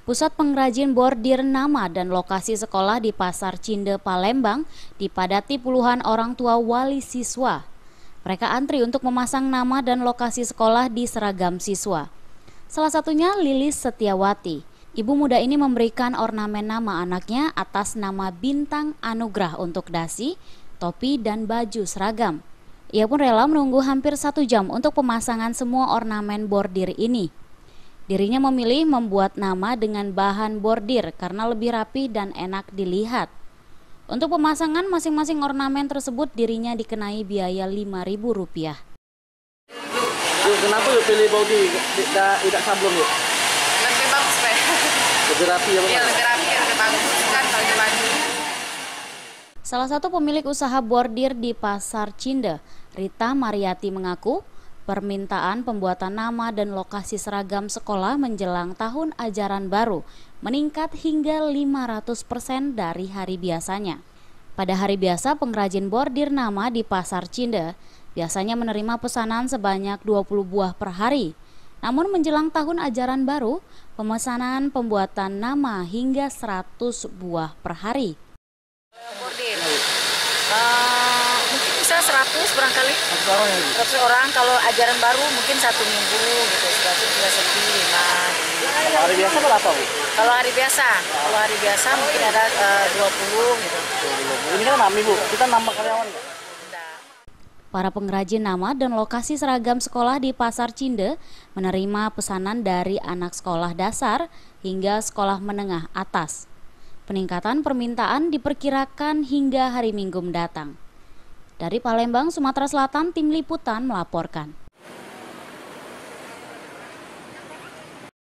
Pusat pengrajin bordir nama dan lokasi sekolah di Pasar Cinde, Palembang dipadati puluhan orang tua wali siswa. Mereka antri untuk memasang nama dan lokasi sekolah di seragam siswa. Salah satunya Lilis Setiawati. Ibu muda ini memberikan ornamen nama anaknya atas nama Bintang Anugrah untuk dasi, topi, dan baju seragam. Ia pun rela menunggu hampir 1 jam untuk pemasangan semua ornamen bordir ini. Dirinya memilih membuat nama dengan bahan bordir karena lebih rapi dan enak dilihat. Untuk pemasangan masing-masing ornamen tersebut dirinya dikenai biaya Rp5.000. Kenapa pilih bordir tidak sablon yuk? Lebih bagus, Pak. Lebih rapi ya, Pak? Iya, lebih rapi, lebih bagus. Kan kalau baju. Salah satu pemilik usaha bordir di Pasar Cinde, Rita Mariati mengaku, permintaan pembuatan nama dan lokasi seragam sekolah menjelang tahun ajaran baru meningkat hingga 500% dari hari biasanya. Pada hari biasa, pengrajin bordir nama di Pasar Cinde biasanya menerima pesanan sebanyak 20 buah per hari. Namun menjelang tahun ajaran baru, pemesanan pembuatan nama hingga 100 buah per hari. Bordir. Mungkin bisa 100 barangkali. 100 orang, kalau ajaran baru mungkin 1 minggu gitu. Sudah sepi 5. Hari biasa berapa, Bu? Kalau hari biasa mungkin ada 20 gitu. Ini kan nami, Bu. Kita nama karyawan nggak? Para pengrajin nama dan lokasi seragam sekolah di Pasar Cinde menerima pesanan dari anak sekolah dasar hingga sekolah menengah atas. Peningkatan permintaan diperkirakan hingga hari Minggu mendatang. Dari Palembang, Sumatera Selatan, Tim Liputan melaporkan.